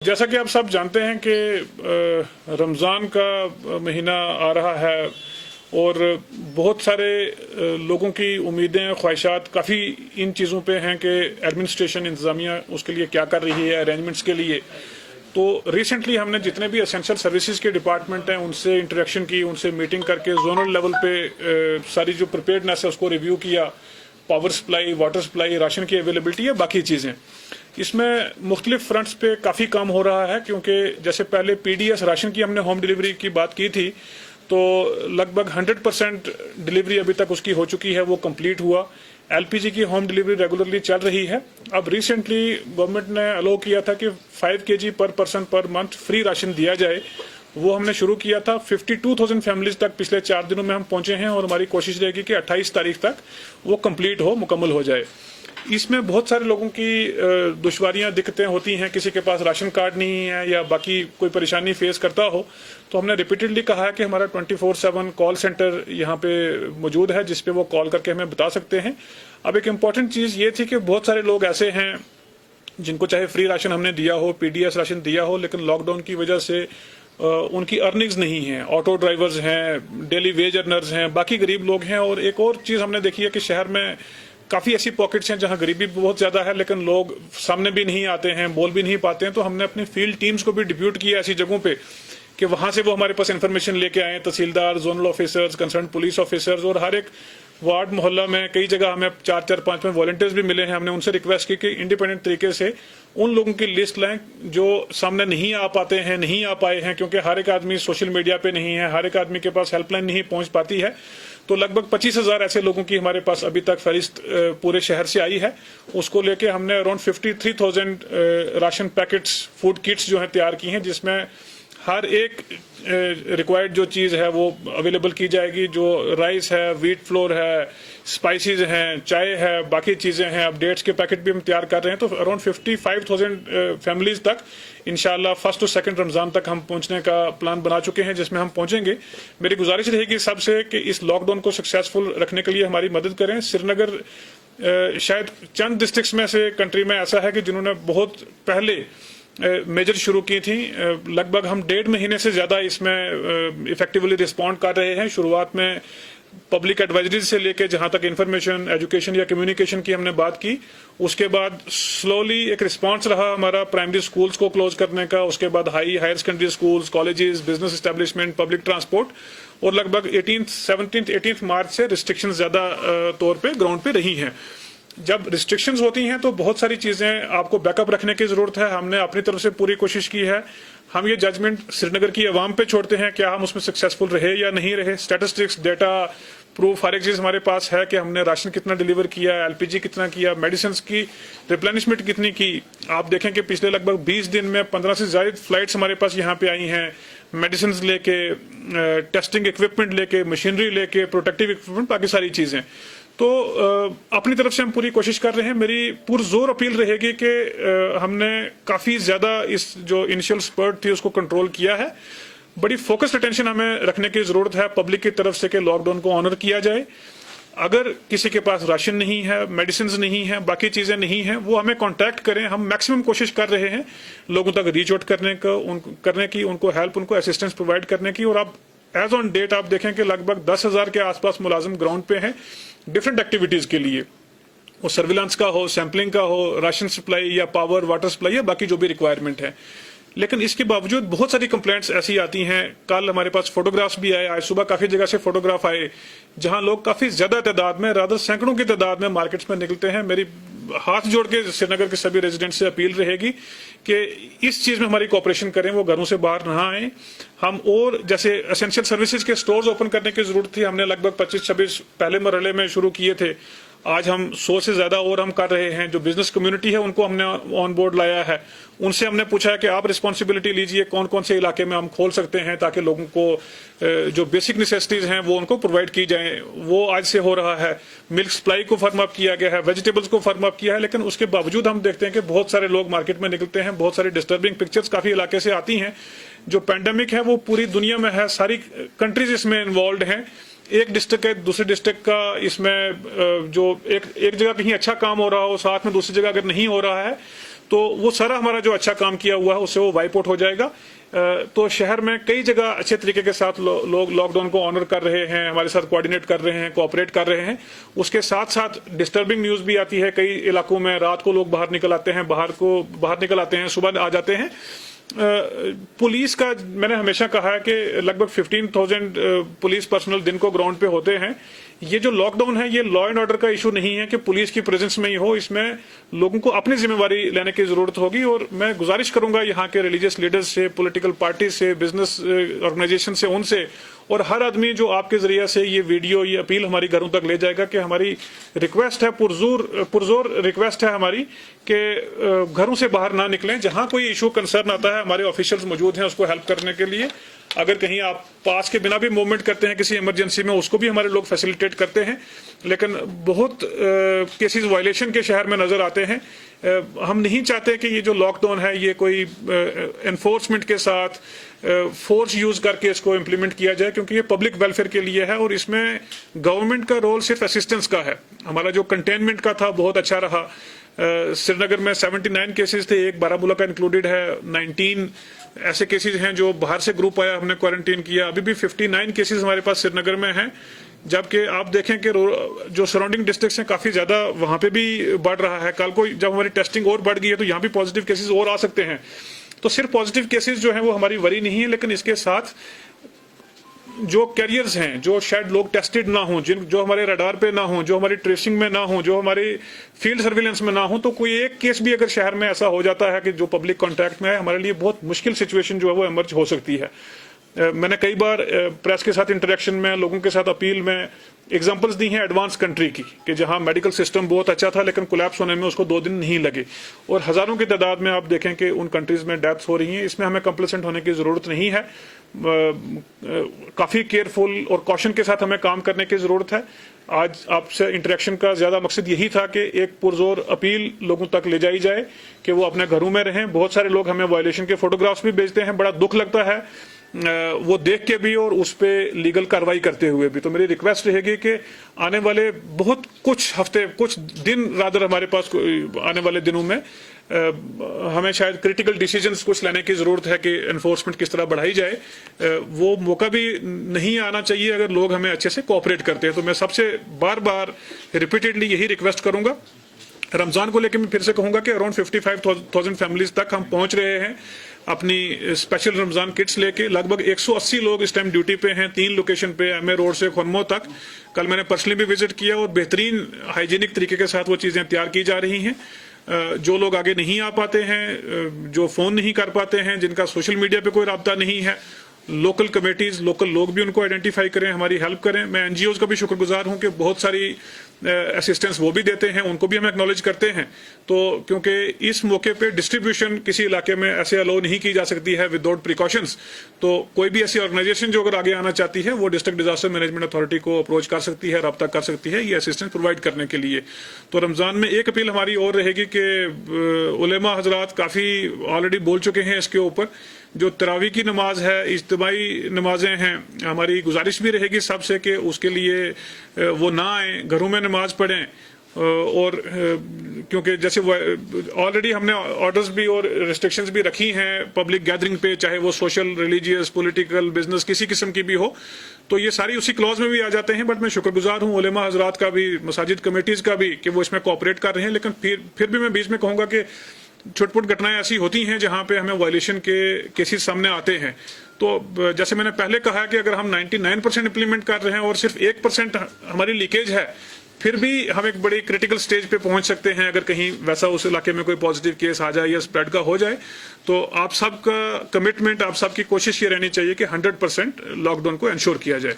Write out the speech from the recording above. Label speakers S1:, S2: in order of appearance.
S1: जैसा कि आप सब जानते हैं कि रमज़ान का महीना आ रहा है और बहुत सारे लोगों की उम्मीदें ख्वाहिशात काफ़ी इन चीज़ों पे हैं कि एडमिनिस्ट्रेशन इंतज़ामिया उसके लिए क्या कर रही है अरेंजमेंट्स के लिए। तो रिसेंटली हमने जितने भी एसेंशियल सर्विसेज के डिपार्टमेंट हैं उनसे इंटरेक्शन की, उनसे मीटिंग करके जोनल लेवल पे सारी जो प्रिपेयर्डनेस है उसको रिव्यू किया। Power supply, water supply, ration की अवेलेबिलिटी है, बाकी चीज़ें। इसमें मुख्तलिफ फ्रंट्स पे काफ़ी काम हो रहा है क्योंकि जैसे पहले पीडीएस राशन की हमने होम डिलीवरी की बात की थी तो लगभग 100% डिलीवरी अभी तक उसकी हो चुकी है, वो कंप्लीट हुआ। एलपीजी की होम डिलीवरी रेगुलरली चल रही है। अब रिसेंटली गवर्नमेंट ने अलो किया था कि 5 kg पर person per month free ration दिया जाए, वो हमने शुरू किया था। 52,000 फैमिलीज तक पिछले 4 दिनों में हम पहुंचे हैं और हमारी कोशिश रहेगी कि 28 तारीख तक वो कंप्लीट हो, मुकम्मल हो जाए। इसमें बहुत सारे लोगों की दुश्वारियां, दिक्कतें होती हैं, किसी के पास राशन कार्ड नहीं है या बाकी कोई परेशानी फेस करता हो, तो हमने रिपीटेडली कहा है कि हमारा 24/7 कॉल सेंटर यहाँ पे मौजूद है जिस पे वो कॉल करके हमें बता सकते हैं। अब एक इम्पॉर्टेंट चीज़ ये थी कि बहुत सारे लोग ऐसे हैं जिनको चाहे फ्री राशन हमने दिया हो, पीडीएस राशन दिया हो, लेकिन लॉकडाउन की वजह से उनकी अर्निंग्स नहीं है। ऑटो ड्राइवर्स हैं, डेली वेज अर्नर्स हैं, बाकी गरीब लोग हैं। और एक और चीज़ हमने देखी है कि शहर में काफ़ी ऐसी पॉकेट्स हैं जहां गरीबी बहुत ज़्यादा है लेकिन लोग सामने भी नहीं आते हैं, बोल भी नहीं पाते हैं। तो हमने अपनी फील्ड टीम्स को भी डिप्यूट किया ऐसी जगहों पे कि वहां से वो हमारे पास इन्फॉर्मेशन लेके आए। Tehsildar, zonal officers, concern police officers और हर एक वार्ड मोहल्ला में कई जगह हमें 4-4, 5 वॉलंटियर्स भी मिले हैं। हमने उनसे रिक्वेस्ट की कि इंडिपेंडेंट तरीके से उन लोगों की लिस्ट लाएं जो सामने नहीं आ पाते हैं, नहीं आ पाए हैं, क्योंकि हर एक आदमी सोशल मीडिया पे नहीं है, हर एक आदमी के पास हेल्पलाइन नहीं पहुंच पाती है। तो लगभग 25,000 ऐसे लोगों की हमारे पास अभी तक फहरिस्त पूरे शहर से आई है। उसको लेके हमने around 53,000 ration packets, food kits जो है तैयार की हैं, जिसमें हर एक रिक्वायर्ड जो चीज़ है वो अवेलेबल की जाएगी। जो राइस है, व्हीट फ्लोर है, स्पाइसेस हैं, चाय है, बाकी चीज़ें हैं। अपडेट्स के पैकेट भी हम तैयार कर रहे हैं। तो अराउंड 55,000 फैमिलीज तक इंशाल्लाह 1st और 2nd रमज़ान तक हम पहुंचने का प्लान बना चुके हैं, जिसमें हम पहुंचेंगे। मेरी गुजारिश रहेगी सबसे कि इस लॉकडाउन को सक्सेसफुल रखने के लिए हमारी मदद करें। श्रीनगर शायद चंद डिस्ट्रिक्ट्स में से कंट्री में ऐसा है कि जिन्होंने बहुत पहले मेजर शुरू की थी। लगभग हम 1.5 महीने से ज़्यादा इसमें इफेक्टिवली रिस्पॉन्ड कर रहे हैं। शुरुआत में पब्लिक एडवाइजरीज से लेके जहां तक इंफॉर्मेशन, एजुकेशन या कम्युनिकेशन की हमने बात की, उसके बाद स्लोली एक रिस्पांस रहा हमारा प्राइमरी स्कूल्स को क्लोज करने का, उसके बाद higher secondary schools, colleges, business establishment, public transport, और लगभग 17th मार्च से रिस्ट्रिक्शन ज़्यादा तौर पर ग्राउंड पे रही हैं। जब रिस्ट्रिक्शंस होती हैं तो बहुत सारी चीज़ें आपको बैकअप रखने की ज़रूरत है। हमने अपनी तरफ से पूरी कोशिश की है। हम ये जजमेंट श्रीनगर की आवाम पे छोड़ते हैं, क्या हम उसमें सक्सेसफुल रहे या नहीं रहे। स्टैटिस्टिक्स, डेटा, प्रूफ, हर एक चीज़ हमारे पास है कि हमने राशन कितना डिलीवर किया, एलपीजी कितना किया, मेडिसिन की रिप्लेनिशमेंट कितनी की। आप देखें कि पिछले लगभग 20 दिन में 15 से ज़्यादा फ्लाइट्स हमारे पास यहाँ पे आई हैं, मेडिसिन लेके, टेस्टिंग इक्विपमेंट लेके, मशीनरी लेके, प्रोटेक्टिव इक्विपमेंट, बाकी सारी चीज़ें। तो अपनी तरफ से हम पूरी कोशिश कर रहे हैं। मेरी पुरजोर अपील रहेगी कि हमने काफ़ी ज़्यादा इस जो इनिशियल स्पर्ट थी उसको कंट्रोल किया है। बड़ी फोकस्ड अटेंशन हमें रखने की ज़रूरत है पब्लिक की तरफ से कि लॉकडाउन को ऑनर किया जाए। अगर किसी के पास राशन नहीं है, मेडिसिन नहीं है, बाकी चीज़ें नहीं हैं, वो हमें कांटेक्ट करें। हम मैक्सिमम कोशिश कर रहे हैं लोगों तक रीच आउट करने की, उनको हेल्प, उनको असिस्टेंस प्रोवाइड करने की। और अब एज ऑन डेट आप देखें कि लगभग 10,000 के आसपास मुलाजिम ग्राउंड पे हैं डिफरेंट एक्टिविटीज़ के लिए, वो सर्विलांस का हो, सैम्पलिंग का हो, राशन सप्लाई या पावर, वाटर सप्लाई या बाकी जो भी रिक्वायरमेंट है। लेकिन इसके बावजूद बहुत सारी कंप्लेंट्स ऐसी आती हैं। कल हमारे पास फोटोग्राफ्स भी आए, आज सुबह काफ़ी जगह से फोटोग्राफ आए जहां लोग काफ़ी ज़्यादा तादाद में, रादर सैकड़ों की तादाद में मार्केट्स में निकलते हैं। मेरी हाथ जोड़ के श्रीनगर के सभी रेजिडेंट्स से अपील रहेगी कि इस चीज़ में हमारी कोऑपरेशन करें, वो घरों से बाहर ना आए। हम और जैसे एसेंशियल सर्विसेज के स्टोर्स ओपन करने की ज़रूरत थी, हमने लगभग 25-26 पहले मरहले में शुरू किए थे। आज हम 100 से ज़्यादा और हम कर रहे हैं। जो बिजनेस कम्युनिटी है उनको हमने ऑन बोर्ड लाया है। उनसे हमने पूछा है कि आप रिस्पॉन्सिबिलिटी लीजिए, कौन कौन से इलाके में हम खोल सकते हैं ताकि लोगों को जो बेसिक नेसेसिटीज़ हैं वो उनको प्रोवाइड की जाएं। वो आज से हो रहा है। मिल्क सप्लाई को फर्म अप किया गया है, वेजिटेबल्स को फर्म अप किया है। लेकिन उसके बावजूद हम देखते हैं कि बहुत सारे लोग मार्केट में निकलते हैं। बहुत सारी डिस्टर्बिंग पिक्चर्स काफ़ी इलाके से आती हैं। जो पैंडेमिक है वो पूरी दुनिया में है, सारी कंट्रीज इसमें इन्वॉल्व हैं। एक डिस्ट्रिक्ट है, दूसरे डिस्ट्रिक्ट का इसमें जो एक जगह कहीं अच्छा काम हो रहा हो, साथ में दूसरी जगह अगर नहीं हो रहा है तो वो सारा हमारा जो अच्छा काम किया हुआ है उससे वो वाइप आउट हो जाएगा। तो शहर में कई जगह अच्छे तरीके के साथ लोग लॉकडाउन को ऑनर कर रहे हैं, हमारे साथ कोऑर्डिनेट कर रहे हैं, कोऑपरेट कर रहे हैं। उसके साथ साथ डिस्टर्बिंग न्यूज भी आती है कई इलाकों में, रात को लोग बाहर निकल आते हैं, बाहर निकल आते हैं, सुबह आ जाते हैं। पुलिस का मैंने हमेशा कहा है कि लगभग 15,000 पुलिस पर्सनल दिन को ग्राउंड पे होते हैं। ये जो लॉकडाउन है ये लॉ एंड ऑर्डर का इशू नहीं है कि पुलिस की प्रेजेंस में ही हो, इसमें लोगों को अपनी जिम्मेवारी लेने की जरूरत होगी। और मैं गुजारिश करूंगा यहाँ के रिलीजियस लीडर्स से, पॉलिटिकल पार्टी से, बिजनेस ऑर्गेनाइजेशन से, उनसे और हर आदमी जो आपके जरिए से ये वीडियो, ये अपील हमारी घरों तक ले जाएगा कि हमारी रिक्वेस्ट है, पुरजोर रिक्वेस्ट है हमारी कि घरों से बाहर ना निकलें। जहां कोई इशू कंसर्न आता है हमारे ऑफिशियल्स मौजूद हैं उसको हेल्प करने के लिए। अगर कहीं आप पास के बिना भी मूवमेंट करते हैं किसी इमरजेंसी में, उसको भी हमारे लोग फैसिलिटेट करते हैं। लेकिन बहुत केसेस वायलेशन के शहर में नजर आते हैं। हम नहीं चाहते कि ये जो लॉकडाउन है ये कोई एनफोर्समेंट के साथ फोर्स यूज करके इसको इम्प्लीमेंट किया जाए, क्योंकि ये पब्लिक वेलफेयर के लिए है और इसमें गवर्नमेंट का रोल सिर्फ असिस्टेंस का है। हमारा जो कंटेनमेंट का था बहुत अच्छा रहा। श्रीनगर में 79 केसेस थे, एक बारामूला का इंक्लूडेड है। 19 ऐसे केसेस हैं जो बाहर से ग्रुप आया, हमने क्वारंटीन किया। अभी भी 59 केसेस हमारे पास श्रीनगर में हैं। जबकि आप देखें कि जो सराउंडिंग डिस्ट्रिक्ट्स हैं काफी ज्यादा वहां पे भी बढ़ रहा है। कल को जब हमारी टेस्टिंग और बढ़ गई है तो यहाँ भी पॉजिटिव केसेस और आ सकते हैं। तो सिर्फ पॉजिटिव केसेस जो हैं वो हमारी वरी नहीं है, लेकिन इसके साथ जो कैरियर्स हैं, जो शायद लोग टेस्टेड ना हो, जो हमारे रडार पे ना हो, जो हमारी ट्रेसिंग में ना हो, जो हमारे फील्ड सर्विलेंस में ना हो, तो कोई एक केस भी अगर शहर में ऐसा हो जाता है कि जो पब्लिक कॉन्टैक्ट में है, हमारे लिए बहुत मुश्किल सिचुएशन जो है वो एमर्ज हो सकती है। मैंने कई बार प्रेस के साथ इंटरेक्शन में, लोगों के साथ अपील में एग्जांपल्स दी हैं एडवांस कंट्री की, कि जहां मेडिकल सिस्टम बहुत अच्छा था लेकिन कोलैप्स होने में उसको 2 दिन नहीं लगे, और हजारों की तादाद में आप देखें कि उन कंट्रीज में डेथ्स हो रही हैं। इसमें हमें कंप्लेसेंट होने की जरूरत नहीं है। काफी केयरफुल और कॉशन के साथ हमें काम करने की जरूरत है। आज आपसे इंटरेक्शन का ज्यादा मकसद यही था कि एक पुरजोर अपील लोगों तक ले जाई जाए कि वो अपने घरों में रहें। बहुत सारे लोग हमें वायलेशन के फोटोग्राफ्स भी भेजते हैं, बड़ा दुख लगता है वो देख के भी और उस पे लीगल कार्रवाई करते हुए भी। तो मेरी रिक्वेस्ट रहेगी कि आने वाले बहुत कुछ हफ्ते, कुछ दिन रादर हमारे पास आने वाले दिनों में हमें शायद क्रिटिकल डिसीजंस कुछ लेने की जरूरत है कि एनफोर्समेंट किस तरह बढ़ाई जाए। वो मौका भी नहीं आना चाहिए अगर लोग हमें अच्छे से कोऑपरेट करते हैं। तो मैं सबसे बार बार रिपीटेडली यही रिक्वेस्ट करूंगा। रमजान को लेकर मैं फिर से कहूंगा कि अराउंड 55,000 फैमिलीज तक हम पहुंच रहे हैं अपनी स्पेशल रमजान किट्स लेके। लगभग 180 लोग इस टाइम ड्यूटी पे हैं 3 लोकेशन पे, एमए रोड से खुरमो तक। कल मैंने पर्सनली भी विजिट किया और बेहतरीन हाइजीनिक तरीके के साथ वो चीजें तैयार की जा रही हैं। जो लोग आगे नहीं आ पाते हैं, जो फोन नहीं कर पाते हैं, जिनका सोशल मीडिया पे कोई राब्ता नहीं है, लोकल कमेटीज, लोकल लोग भी उनको आइडेंटिफाई करें, हमारी हेल्प करें। मैं एनजीओज का भी शुक्रगुजार हूं कि बहुत सारी असिस्टेंस वो भी देते हैं, उनको भी हम एक्नॉलेज करते हैं। तो क्योंकि इस मौके पे डिस्ट्रीब्यूशन किसी इलाके में ऐसे अलाउ नहीं की जा सकती है विदाउट प्रिकॉशंस। तो कोई भी ऐसी ऑर्गेनाइजेशन जो अगर आगे आना चाहती है वो डिस्ट्रिक्ट डिजास्टर मैनेजमेंट अथॉरिटी को अप्रोच कर सकती है, रब्ता कर सकती है ये असिस्टेंस प्रोवाइड करने के लिए। तो रमजान में एक अपील हमारी और रहेगी कि उलेमा हजरात काफी ऑलरेडी बोल चुके हैं इसके ऊपर। जो तरावी की नमाज है, इज्तिमाई नमाजें हैं, हमारी गुजारिश भी रहेगी सबसे कि उसके लिए वो ना आए, घरों में नमाज पढ़ें। और क्योंकि जैसे ऑलरेडी हमने ऑर्डर्स भी और रिस्ट्रिक्शंस भी रखी हैं पब्लिक गैदरिंग पे, चाहे वो सोशल, रिलीजियस, पॉलिटिकल, बिजनेस किसी किस्म की भी हो, तो ये सारी उसी क्लॉज में भी आ जाते हैं। बट मैं शुक्रगुजार हूँ उलेमा हजरात का भी, मसाजिद कमेटीज का भी कि वो इसमें कोऑपरेट कर रहे हैं। लेकिन फिर भी मैं बीच में कहूंगा कि छोट-मोट घटनाएं ऐसी होती हैं जहां पे हमें वायलेशन के केसेस सामने आते हैं। तो जैसे मैंने पहले कहा कि अगर हम 99% इंप्लीमेंट कर रहे हैं और सिर्फ 1% हमारी लीकेज है, फिर भी हम एक बड़ी क्रिटिकल स्टेज पे पहुंच सकते हैं अगर कहीं वैसा उस इलाके में कोई पॉजिटिव केस आ जाए या स्प्रेड का हो जाए। तो आप सबका कमिटमेंट, आप सबकी कोशिश ये रहनी चाहिए कि 100% लॉकडाउन को इंश्योर किया जाए।